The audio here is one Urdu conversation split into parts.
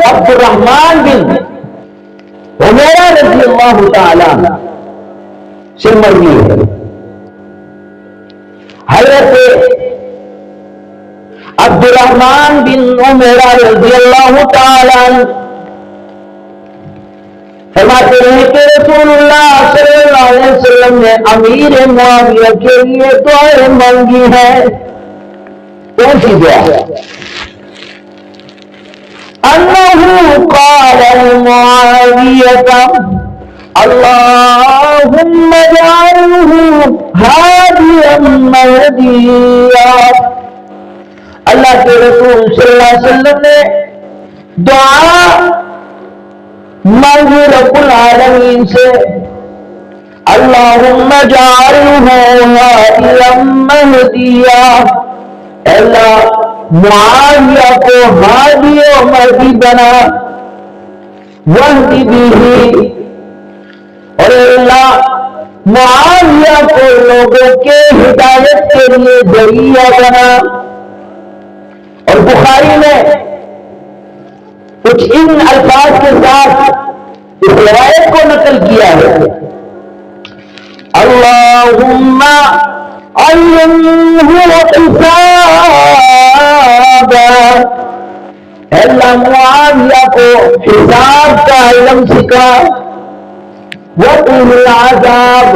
عبد الرحمن بن عمیرہ رضی اللہ تعالیٰ سے مروی ہے. حضرت عبد الرحمن بن عمیرہ رضی اللہ تعالیٰ فرماتے ہیں کہ رسول اللہ صلی اللہ علیہ وسلم نے امیر معاویہ کے لیے دعائیں مانگی ہے. کون سی دعا؟ انہو قال معاویہ اللہم اجعلہ ہادیا مہدیا. اللہ کے رسول صلی اللہ علیہ وسلم نے دعا مانگی رب العالمین سے اللہم اجعلہ ہادیا مہدیا. اللہ معاویہ کو ہادی و مہدی بنا وہدی بھی، اور اللہ معاویہ کو لوگوں کے ہدایت کے لیے ذریعہ بنا. اور بخاری میں کچھ ان الفاظ کے ساتھ اس روایت کو نقل کیا ہے اللہم علمہ حسابا. اللہ معاویہ کو حساب کا علم سکھا وقل العذاب،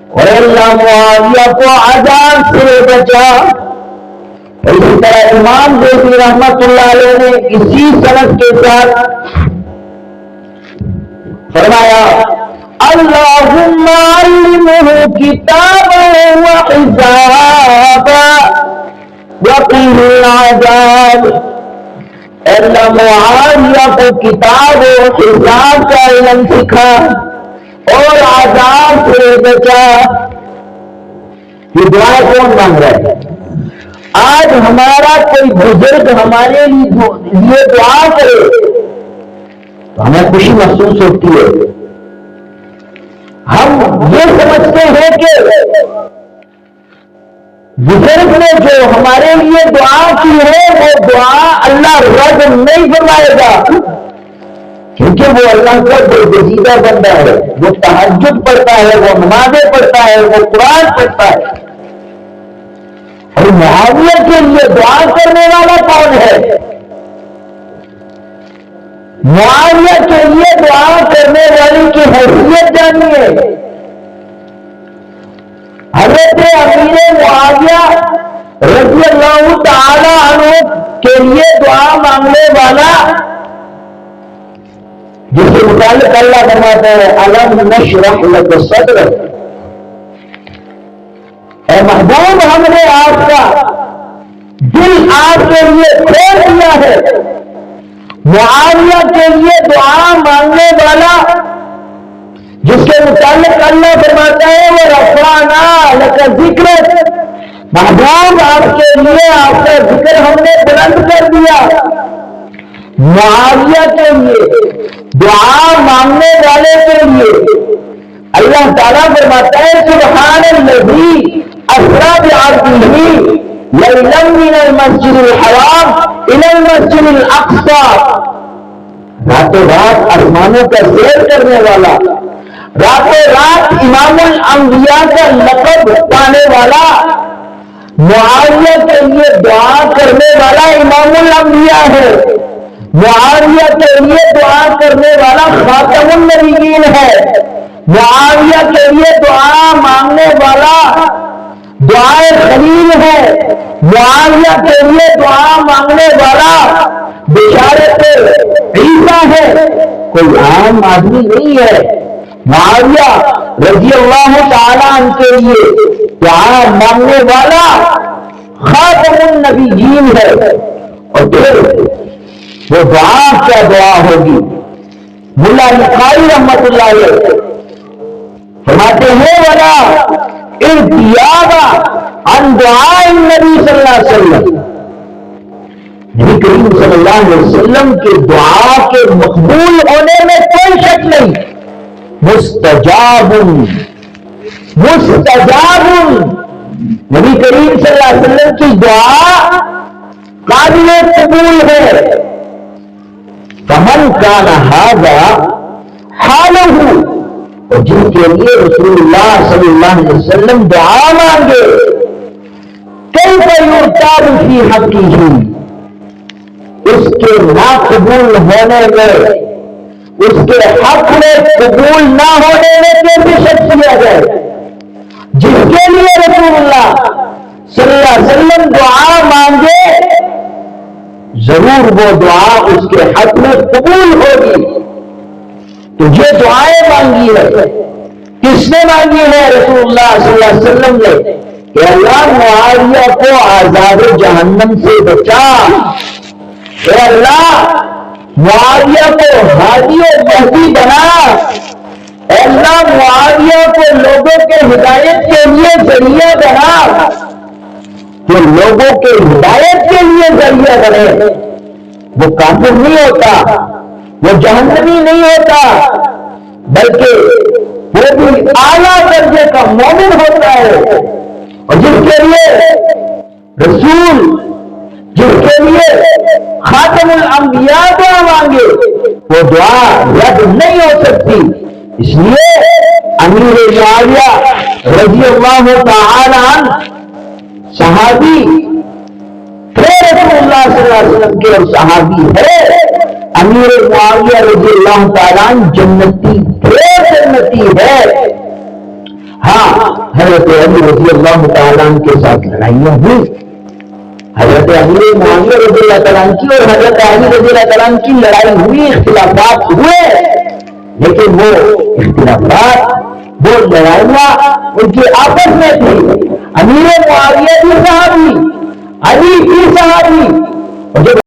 اور اللہ معاویہ کو عذاب سے بچا. اسی طرح امام زہبی رحمت اللہ علیہ نے اسی سند کے ساتھ فرمایا اللہم علمہ کتابا وحسابا وقیہ العذاب. اللہ معاویہ کو کتاب و حساب کا علم سکھا اور عذاب سے بچا. یہ دعا کون مانگ رہا ہے؟ آج ہمارا کوئی بزرگ ہمارے لیے دعا کرے تو ہمیں خوشی محسوس ہوتی ہے. ہم یہ سمجھتے ہیں کہ بزرگ نے جو ہمارے لیے دعا کی ہے وہ دعا اللہ رد نہیں فرمائے گا، کیونکہ وہ اللہ کا برگزیدہ بندہ ہے. وہ تہجد پڑھتا ہے، وہ نمازیں پڑھتا ہے، وہ قرآن پڑھتا ہے. اور معاویہ کے لیے دعا کرنے والا کون ہے؟ معاویہ کے لیے دعا کرنے والی کی حیثیت جانیے. حضرت امیر معاویہ رضی اللہ تعالی عنہ کے لیے دعا مانگنے والا، جس کے متعلق اللہ فرماتا ہے الم نشرح لک صدرک، اے محبوب ہم نے آپ کا دل آپ کے لیے کھول دیا ہے. معاویہ کے لیے دعا مانگنے والا جس کے متعلق اللہ فرماتا ہے وہ رفعنا لک ذکرک، محبوب آپ کے لیے آپ کا ذکر ہم نے بلند کر دیا. معاویہ کے لیے دعا مانگنے والے کے لیے اللہ تعالیٰ فرماتا ہے سبحان الذی اسریٰ بعبدہ لیلا من المسجد الحرام الی المسجد الاقصی. راتوں رات آسمانوں کا سیر کرنے والا، راتوں رات امام الانبیاء کا لقب پانے والا، معاویہ کے لیے دعا کرنے والا امام الانبیاء ہے. معاویہ کے لیے دعا کرنے والا خاتم النبیین ہے. معاویہ کے لیے دعا مانگنے والا دعائے خلیل ہے. معاویہ کے لیے دعا مانگنے والا بشارت عیسیٰ ہے، کوئی عام آدمی نہیں ہے. معاویہ رضی اللہ تعالیٰ عنہ کے لیے دعا مانگنے والا خاتم النبیین ہے. اور پھر وہ دعا کیا دعا ہوگی؟ ملا لکھائی رحمت اللہ علیہ فرماتے ہیں ولا ارتیابا عن دعاء النبی صلی اللہ علیہ وسلم، نبی کریم صلی اللہ علیہ وسلم کے دعا کے مقبول ہونے میں کوئی شک نہیں. مستجاب مستجاب، نبی کریم صلی اللہ علیہ وسلم کی دعا قابل قبول ہے. من کان ھذا حالہ، اور جن کے لیے رسول اللہ صلی اللہ علیہ وسلم دعا مانگے، کیف یرتاب فی حقہ، اس کے ناقبول ہونے میں، اس کے حق میں قبول نہ ہونے میں کیسے شک کیا جائے؟ جس کے لیے رسول اللہ صلی اللہ علیہ وسلم دعا مانگے ضرور وہ دعا اس کے حق میں قبول ہوگی۔ تو یہ دعائیں مانگی ہے، کس نے مانگی ہے؟ رسول اللہ صلی اللہ علیہ وسلم نے کہ اللہ معاویہ کو عذاب جہنم سے بچا، اے اللہ معاویہ کو ہادی و مہدی بنا، اے اللہ معاویہ کو لوگوں کے ہدایت کے لیے ذریعہ بنا، جو لوگوں کے ہدایت کے لیے ذریعہ بنے۔ وہ کافر نہیں ہوتا، وہ جہنمی نہیں ہوتا، بلکہ وہ بھی اعلیٰ درجے کا مومن ہوتا ہے۔ اور جس کے لیے رسول، جس کے لیے خاتم الانبیاء دعا مانگے وہ دعا رد نہیں ہو سکتی۔ اس لیے امیر معاویہ رضی اللہ تعالی عنہ صحابی تھے، رسول اللہ صلی اللہ علیہ وسلم کے اور صحابی ہے۔ امیر معاویہ رضی اللہ تعالی عنہ جنتی تھے، جنتی ہے۔ ہاں حضرت علی رضی اللہ تعالی عنہ کے ساتھ لڑائیاں ہوئی، حضرت امیر معاویہ رضی اللہ تعالیٰ عنہ کی اور حضرت علی رضی اللہ تعالیٰ عنہ کی لڑائی ہوئی، اختلافات ہوئے، لیکن وہ اختلافات، وہ لڑائیاں ان کی آپس میں تھی۔ امیر معاویہ بھی صحابی، علی بھی صحابی، اور جب